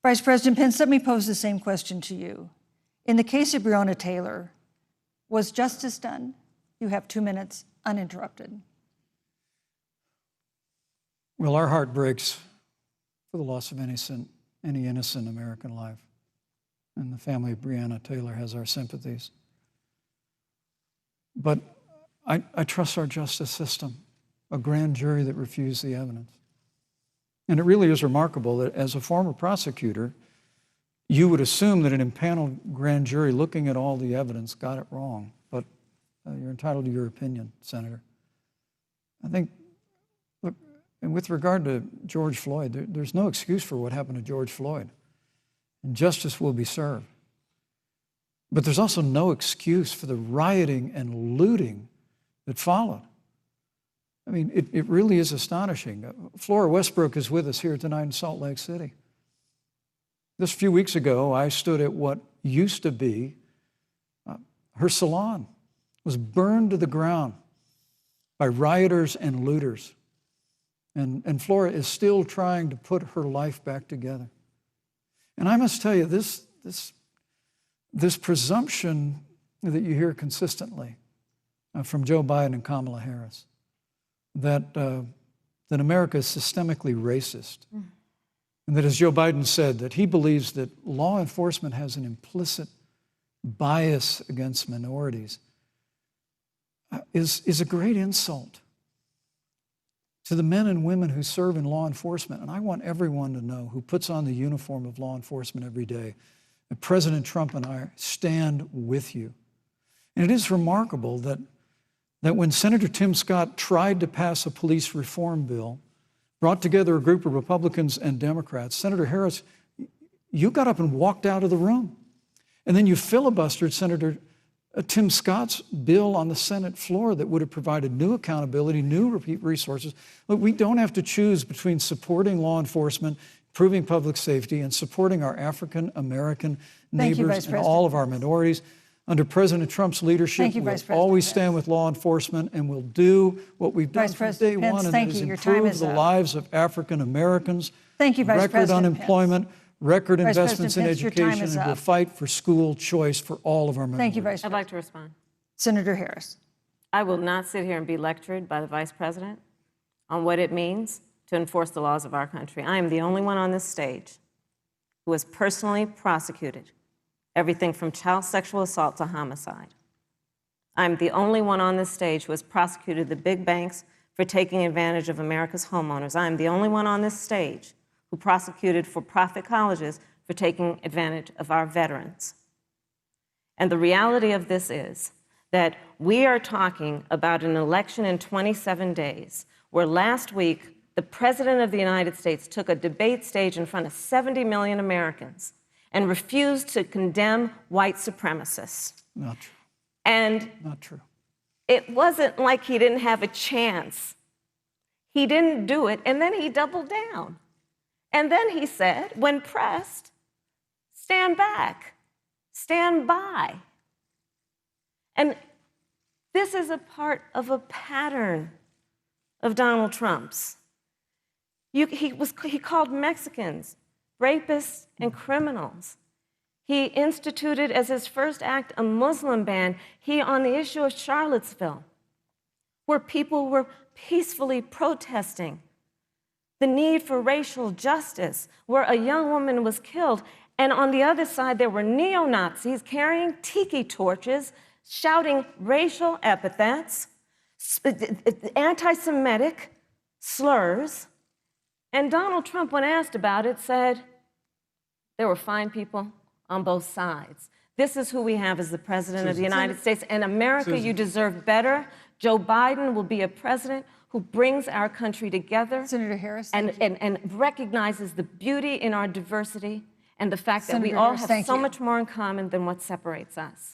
Vice President Pence, let me pose the same question to you. In the case of Breonna Taylor, was justice done? You have 2 minutes, uninterrupted. Well, our heart breaks for the loss of any innocent American life. And the family of Breonna Taylor has our sympathies. But I trust our justice system, a grand jury that refused the evidence. And it really is remarkable that as a former prosecutor, you would assume that an impaneled grand jury looking at all the evidence got it wrong. But you're entitled to your opinion, Senator. I think, look, and with regard to George Floyd, there's no excuse for what happened to George Floyd. And justice will be served. But there's also no excuse for the rioting and looting that followed. I mean, it really is astonishing. Flora Westbrook is with us here tonight in Salt Lake City. Just a few weeks ago, I stood at what used to be her salon. It was burned to the ground by rioters and looters. And Flora is still trying to put her life back together. And I must tell you, this presumption that you hear consistently from Joe Biden and Kamala Harris, that America is systemically racist, and that, as Joe Biden said, that he believes that law enforcement has an implicit bias against minorities, is a great insult to the men and women who serve in law enforcement. And I want everyone to know who puts on the uniform of law enforcement every day that President Trump and I stand with you. And it is remarkable that when Senator Tim Scott tried to pass a police reform bill, brought together a group of Republicans and Democrats, Senator Harris, you got up and walked out of the room. And then you filibustered Senator Tim Scott's bill on the Senate floor that would have provided new accountability, new resources. Look, we don't have to choose between supporting law enforcement, improving public safety, and supporting our African-American neighbors and all of our minorities. Under President Trump's leadership, we'll always stand with law enforcement, and we'll do what we've done from day one, and that is improve the lives of African Americans. Thank you, Vice President Pence. Record unemployment, record investments in education, and we'll fight for school choice for all of our minorities. Thank you, Vice President. I'd like to respond. Senator Harris. I will not sit here and be lectured by the Vice President on what it means to enforce the laws of our country. I am the only one on this stage who has personally prosecuted everything from child sexual assault to homicide. I'm the only one on this stage who has prosecuted the big banks for taking advantage of America's homeowners. I'm the only one on this stage who prosecuted for-profit colleges for taking advantage of our veterans. And the reality of this is that we are talking about an election in 27 days, where last week the President of the United States took a debate stage in front of 70 million Americans and refused to condemn white supremacists. Not true. And not true. It wasn't like he didn't have a chance. He didn't do it, and then he doubled down. And then he said, when pressed, stand back, stand by. And this is a part of a pattern of Donald Trump's. He called Mexicans rapists and criminals. He instituted as his first act a Muslim ban. On the issue of Charlottesville, where people were peacefully protesting the need for racial justice, where a young woman was killed, and on the other side there were neo-Nazis carrying tiki torches, shouting racial epithets, anti-Semitic slurs. And Donald Trump, when asked about it, said there were fine people on both sides. This is who we have as the President of the United States. And America, you deserve better. Joe Biden will be a president who brings our country together. Senator Harris. And recognizes the beauty in our diversity and the fact that we all have so much more in common than what separates us.